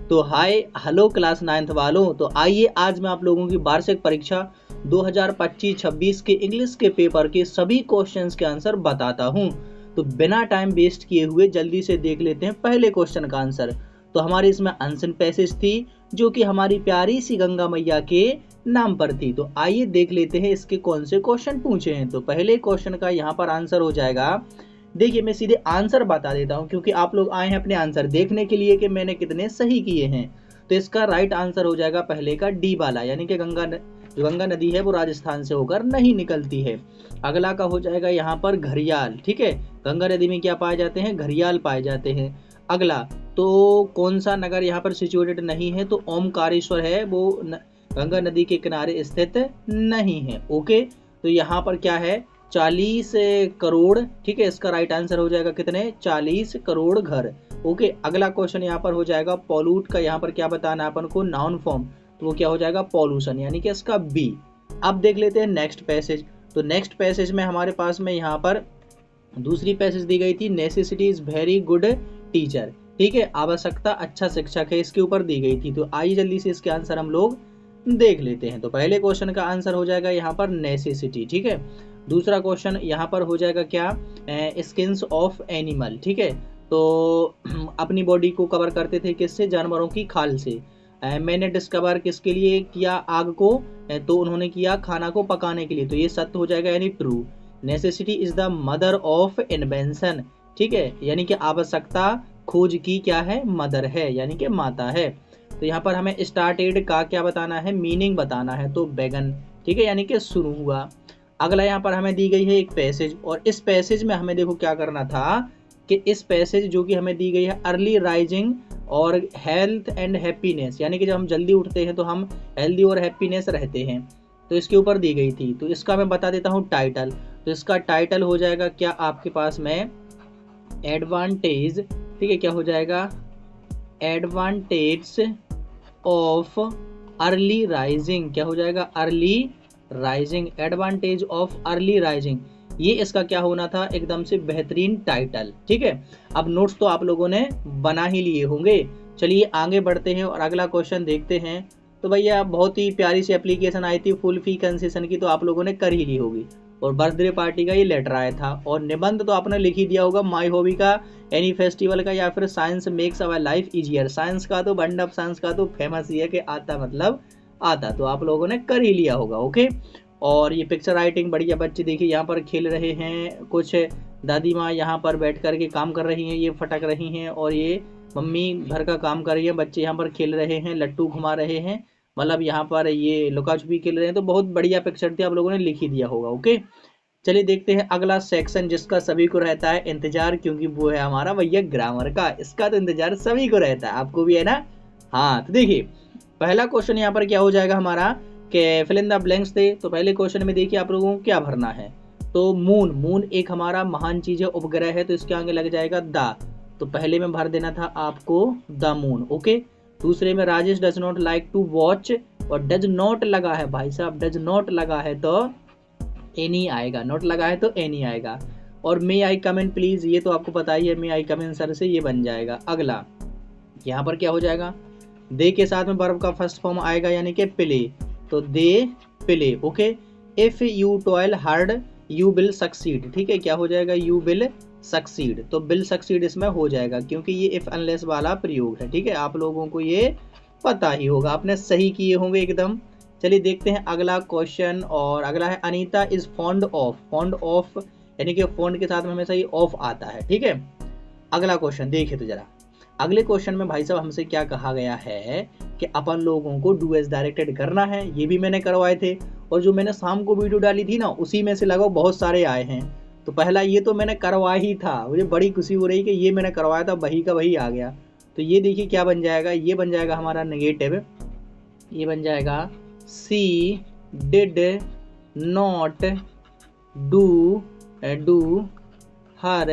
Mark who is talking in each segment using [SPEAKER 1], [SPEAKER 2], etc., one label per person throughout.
[SPEAKER 1] तो hi hello class 9th वालों, तो आइए आज मैं आप लोगों की वार्षिक परीक्षा 2025-26 के इंग्लिश के पेपर के सभी क्वेश्चंस के आंसर बताता हूं। तो बिना टाइम वेस्ट किए हुए जल्दी से देख लेते हैं पहले क्वेश्चन का आंसर। तो हमारे इसमें अनसन पैसेज थी जो कि हमारी प्यारी सी गंगा मैया के नाम पर थी। तो आइए देख लेते हैं इसके कौन से क्वेश्चन पूछे हैं। तो पहले क्वेश्चन का यहाँ पर आंसर हो जाएगा, देखिए मैं सीधे आंसर बता देता हूं क्योंकि आप लोग आए हैं अपने आंसर देखने के लिए कि मैंने कितने सही किए हैं। तो इसका राइट आंसर हो जाएगा पहले का डी वाला, यानी कि जो गंगा नदी है वो राजस्थान से होकर नहीं निकलती है। अगला का हो जाएगा यहाँ पर घड़ियाल। ठीक है, गंगा नदी में क्या पाए जाते हैं? घड़ियाल पाए जाते हैं। अगला, तो कौन सा नगर यहाँ पर सिचुएटेड नहीं है? तो ओमकारेश्वर है, वो गंगा नदी के किनारे स्थित नहीं है। ओके, तो यहाँ पर क्या है? 40 करोड़। ठीक है, इसका राइट आंसर हो जाएगा कितने? 40 करोड़ घर। ओके, अगला क्वेश्चन यहाँ पर हो जाएगा पॉल्यूट का। यहाँ पर क्या बताना है अपन को? नाउन फॉर्म, तो वो क्या हो जाएगा? पॉल्यूशन, यानी कि इसका बी। अब देख लेते हैं नेक्स्ट पैसेज। तो नेक्स्ट पैसेज में हमारे पास में यहाँ पर दूसरी पैसेज दी गई थी, necessity is very good teacher. ठीक है, आवश्यकता अच्छा शिक्षक है, इसके ऊपर दी गई थी। तो आइए जल्दी से इसके आंसर हम लोग देख लेते हैं। तो पहले क्वेश्चन का आंसर हो जाएगा यहाँ पर नेसेसिटी। ठीक है, दूसरा क्वेश्चन यहाँ पर हो जाएगा क्या? Skins of animal. ठीक है, तो अपनी बॉडी को कवर करते थे किससे? जानवरों की खाल से। मैंने डिस्कवर किसके लिए किया आग को? तो उन्होंने किया खाना को पकाने के लिए। तो ये सत्य हो जाएगा यानी true. Necessity is the mother of invention. ठीक है, यानी कि आवश्यकता खोज की क्या है? मदर है, यानी कि माता है। तो यहाँ पर हमें स्टार्टेड का क्या बताना है? मीनिंग बताना है, तो बैगन। ठीक है, यानी कि शुरू हुआ। अगला यहाँ पर हमें दी गई है एक पैसेज, और इस पैसेज में हमें देखो क्या करना था कि इस पैसेज जो कि हमें दी गई है अर्ली राइजिंग और हेल्थ एंड हैप्पीनेस, यानी कि जब हम जल्दी उठते हैं तो हम हेल्दी और हैप्पीनेस रहते हैं, तो इसके ऊपर दी गई थी। तो इसका मैं बता देता हूँ टाइटल। तो इसका टाइटल हो जाएगा क्या आपके पास में? एडवांटेज। ठीक है, क्या हो जाएगा? Advantage of early rising. क्या हो जाएगा? Early rising, advantage of early rising. ये इसका क्या होना था? एकदम से बेहतरीन टाइटल। ठीक है, अब नोट्स तो आप लोगों ने बना ही लिए होंगे। चलिए आगे बढ़ते हैं और अगला क्वेश्चन देखते हैं। तो भैया बहुत ही प्यारी सी एप्लीकेशन आई थी फुल फी कंसेशन की, तो आप लोगों ने कर ही ली होगी। और बर्थडे पार्टी का ये लेटर आया था, और निबंध तो आपने लिख ही दिया होगा माई हॉबी का, एनी फेस्टिवल का, या फिर science makes our life easier. Science का तो बंड ऑफ साइंस का तो फेमस ही है कि आता मतलब आता, तो आप लोगों ने कर ही लिया होगा। ओके, और ये पिक्चर राइटिंग बढ़िया। बच्चे देखिए यहाँ पर खेल रहे हैं, कुछ दादी माँ यहाँ पर बैठ कर के काम कर रही हैं, ये फटक रही हैं, और ये मम्मी घर का काम कर रही है। बच्चे यहाँ पर खेल रहे हैं, लट्टू घुमा रहे हैं, मतलब यहाँ पर ये लुका छुपी खेल रहे हैं। तो बहुत बढ़िया पिक्चर थी, आप लोगों ने लिख ही दिया होगा। ओके, चलिए देखते हैं अगला सेक्शन जिसका सभी को रहता है इंतजार, क्योंकि वो है हमारा भैया ग्रामर का। इसका तो इंतजार सभी को रहता है, आपको भी है ना? हाँ, तो देखिए पहला क्वेश्चन यहाँ पर क्या हो जाएगा हमारा कि फिल इन द ब्लैंक्स थे। तो पहले क्वेश्चन में देखिए आप लोगों को क्या भरना है। तो मून, मून एक हमारा महान चीज है, उपग्रह है, तो इसके आगे लग जाएगा द। तो पहले में भर देना था आपको द मून। ओके, दूसरे में Rajesh does not like to watch, और डज नॉट लगा है भाई साहब, डज नॉट लगा है तो एनी आएगा, नॉट लगा है तो एनी आएगा। और मे आई कम इन प्लीज, ये तो आपको पता ही है, मे आई कम इन सर से ये बन जाएगा। अगला यहाँ पर क्या हो जाएगा? दे के साथ में वर्ब का फर्स्ट फॉर्म आएगा, यानी कि प्ले, तो they play. Okay, if you toil hard you will succeed. ठीक है, क्या हो जाएगा? यू विल सक्सीड, तो विल सक्सीड इसमें हो जाएगा, क्योंकि ये इफ अनलेस वाला प्रयोग है। ठीक है, आप लोगों को ये पता ही होगा, आपने सही किए होंगे एकदम। चलिए देखते हैं अगला क्वेश्चन, और अगला है Anita is fond of. Fond of यानी कि फॉन्ड के साथ में हमेशा ये ऑफ आता है। ठीक है, अगला क्वेश्चन देखिए तो जरा। अगले क्वेश्चन में भाई साहब हमसे क्या कहा गया है कि अपन लोगों को डू एज डायरेक्टेड करना है। ये भी मैंने करवाए थे, और जो मैंने शाम को वीडियो डाली थी ना, उसी में से लगभग बहुत सारे आए हैं। तो पहला ये तो मैंने करवा ही था, मुझे बड़ी खुशी हो रही कि ये मैंने करवाया था, वही का वही आ गया। तो ये देखिए क्या बन जाएगा? ये बन जाएगा हमारा नेगेटिव, ये बन जाएगा see did not do her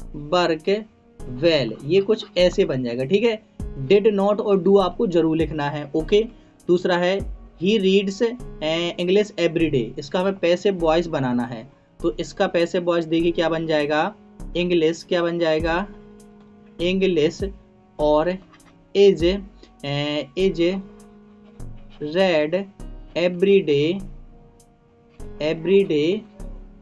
[SPEAKER 1] work well, ये कुछ ऐसे बन जाएगा। ठीक है, डिड नॉट और डू आपको जरूर लिखना है। ओके, दूसरा है ही रीड्स इंग्लिश एवरीडे, इसका हमें पैसिव वॉइस बनाना है। तो इसका पैसिव वॉइस देखिए क्या बन जाएगा? इंग्लिश, क्या बन जाएगा? इंग्लिश और इज रेड एवरी डे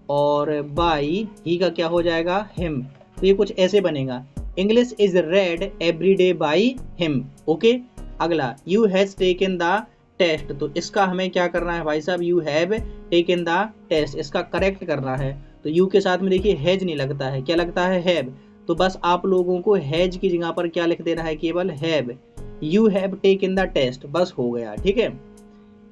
[SPEAKER 1] और बाई ही का क्या हो जाएगा, हिम। तो ये कुछ ऐसे बनेगा, English is read every day by him. Okay, अगला you has taken the test. तो इसका हमें क्या करना है भाई साहब, you have taken the test, इसका करेक्ट करना है। तो यू के साथ में देखिए हैज नहीं लगता है, क्या लगता है, हैव। तो बस आप लोगों को हैज की जगह पर क्या लिख देना है, केवल have. You have taken the test, बस हो गया, ठीक है।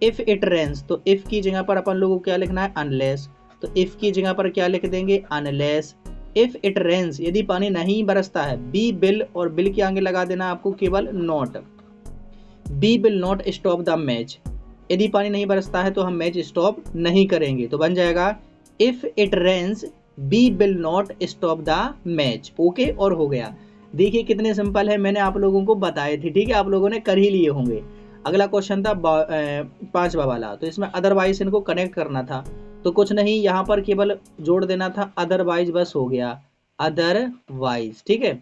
[SPEAKER 1] इफ इट रेन्स, तो इफ की जगह पर अपन लोगों को क्या लिखना है, अनलेस। तो इफ की जगह पर क्या लिख देंगे, अनलेस। इफ इट रेन्स, यदि पानी नहीं बरसता है, बी बिल, और बिल के आगे लगा देना आपको केवल not. We will not stop the match, यदि पानी नहीं बरसता है तो हम मैच स्टॉप नहीं करेंगे। तो बन जाएगा if it rains we will not stop the match. Okay, और हो गया। देखिए कितने सिंपल है, मैंने आप लोगों को बताए थे, ठीक है, आप लोगों ने कर ही लिए होंगे। अगला क्वेश्चन था 5वां वाला, तो इसमें अदरवाइज इनको कनेक्ट करना था। तो कुछ नहीं, यहाँ पर केवल जोड़ देना था अदरवाइज, बस हो गया अदरवाइज, ठीक है।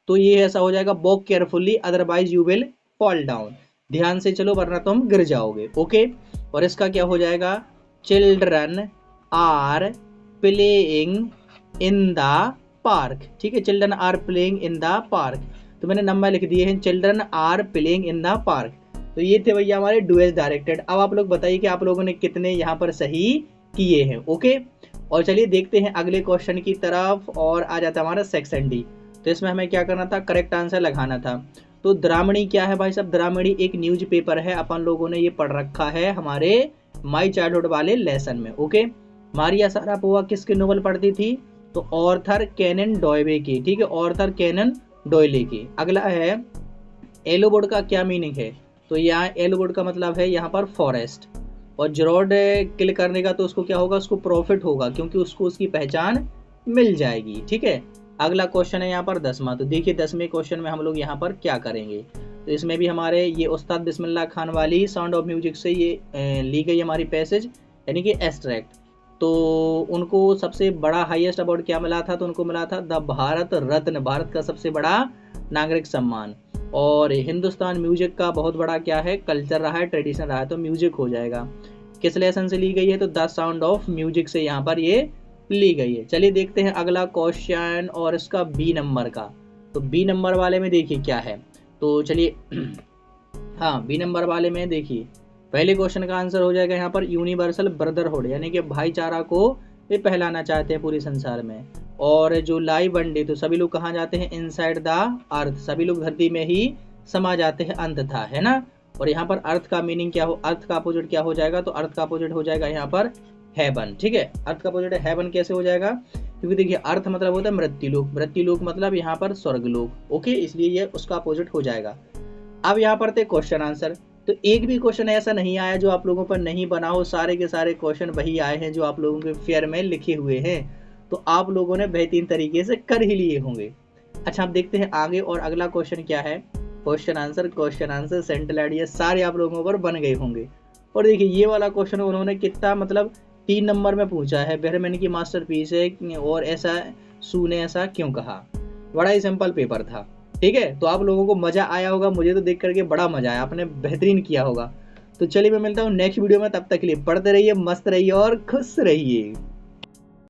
[SPEAKER 1] तो ये ऐसा हो जाएगा, walk carefully otherwise you will fall down, ध्यान से चलो वरना तुम गिर जाओगे। ओके, और इसका क्या हो जाएगा, children are playing in the park, ठीक है, children are playing in the park. तो मैंने नंबर लिख दिए हैं, children are playing in the park. तो ये थे भैया हमारे डुएस डायरेक्टेड। अब आप लोग बताइए कि आप लोगों ने कितने यहाँ पर सही किए हैं। ओके, और चलिए देखते हैं अगले क्वेश्चन की तरफ, और आ जाता है हमारा सेक्शन डी। तो इसमें हमें क्या करना था, करेक्ट आंसर लगाना था। तो द्रामणी क्या है भाई साहब, द्रामणी एक न्यूज पेपर है, अपन लोगों ने ये पढ़ रखा है हमारे माई चाइल्डहुड वाले लेसन में। ओके, मारिया शारापोवा किसके नोवेल पढ़ती थी, तो ऑर्थर कैनन डॉयले की, ठीक है, ऑर्थर कैनन डॉयले की। अगला है येलो बोर्ड का क्या मीनिंग है, तो यहाँ येलो बोर्ड का मतलब है यहाँ पर फॉरेस्ट, और जरोड किल करने का तो उसको क्या होगा, उसको प्रॉफिट होगा, क्योंकि उसको उसकी पहचान मिल जाएगी, ठीक है। अगला क्वेश्चन है यहाँ पर 10वां। तो देखिए 10वें क्वेश्चन में हम लोग यहाँ पर क्या करेंगे, तो इसमें भी हमारे ये उस्ताद बिस्मिल्लाह खान वाली साउंड ऑफ म्यूजिक से ये ली गई हमारी पैसेज, यानी कि एस्ट्रैक्ट। तो उनको सबसे बड़ा हाईएस्ट अवार्ड क्या मिला था, तो उनको मिला था द भारत रत्न, भारत का सबसे बड़ा नागरिक सम्मान। और हिंदुस्तान म्यूजिक का बहुत बड़ा क्या है, कल्चर रहा है, ट्रेडिशन रहा है, तो म्यूजिक हो जाएगा। किस लेसन से ली गई है, तो द साउंड ऑफ म्यूजिक से यहाँ पर ये ली गई है। चलिए देखते हैं अगला क्वेश्चन, और इसका बी नंबर का। तो बी नंबर वाले में देखिए क्या है, तो चलिए हाँ, बी नंबर वाले में देखिए पहले क्वेश्चन का आंसर हो जाएगा यहाँ पर यूनिवर्सल ब्रदरहुड, यानी कि भाईचारा को ये फैलाना चाहते हैं पूरे संसार में। और जो लाइव वन डे, तो सभी लोग कहाँ जाते हैं, इनसाइड द अर्थ, सभी लोग धरती में ही समा जाते हैं, अंत था, है ना। और यहाँ पर अर्थ का मीनिंग क्या हो, अर्थ का अपोजिट क्या हो जाएगा, तो अर्थ का अपोजिट हो जाएगा यहाँ पर हेवन, ठीक है। अर्थ का अपोजिट हेवन कैसे हो जाएगा, क्योंकि देखिए अर्थ मतलब होता है मृत्युलोक, मृत्युलोक मतलब यहाँ पर स्वर्गलोक। ओके, इसलिए ये उसका अपोजिट हो जाएगा। अब यहाँ पर थे क्वेश्चन आंसर, तो एक भी क्वेश्चन ऐसा नहीं आया जो आप लोगों पर नहीं बना हो, सारे के सारे क्वेश्चन वही आए हैं जो आप लोगों के फेयर में लिखे हुए हैं। तो आप लोगों ने बेहतरीन तरीके से कर ही लिए होंगे। अच्छा, अब देखते हैं आगे, और अगला क्वेश्चन क्या है, क्वेश्चन आंसर सेंट्रल आइडिया सारे आप लोगों पर बन गए होंगे। और देखिए ये वाला क्वेश्चन उन्होंने कितना मतलब 3 नंबर में पूछा है, बेहरमैन की मास्टरपीस है, और ऐसा सू ने ऐसा क्यों कहा, बड़ा ही सिंपल पेपर था, ठीक है। तो आप लोगों को मजा आया होगा, मुझे तो देख करके बड़ा मजा आया, आपने बेहतरीन किया होगा। तो चलिए मैं मिलता हूँ नेक्स्ट वीडियो में, तब तक के लिए पढ़ते रहिए, मस्त रहिए और खुश रहिए।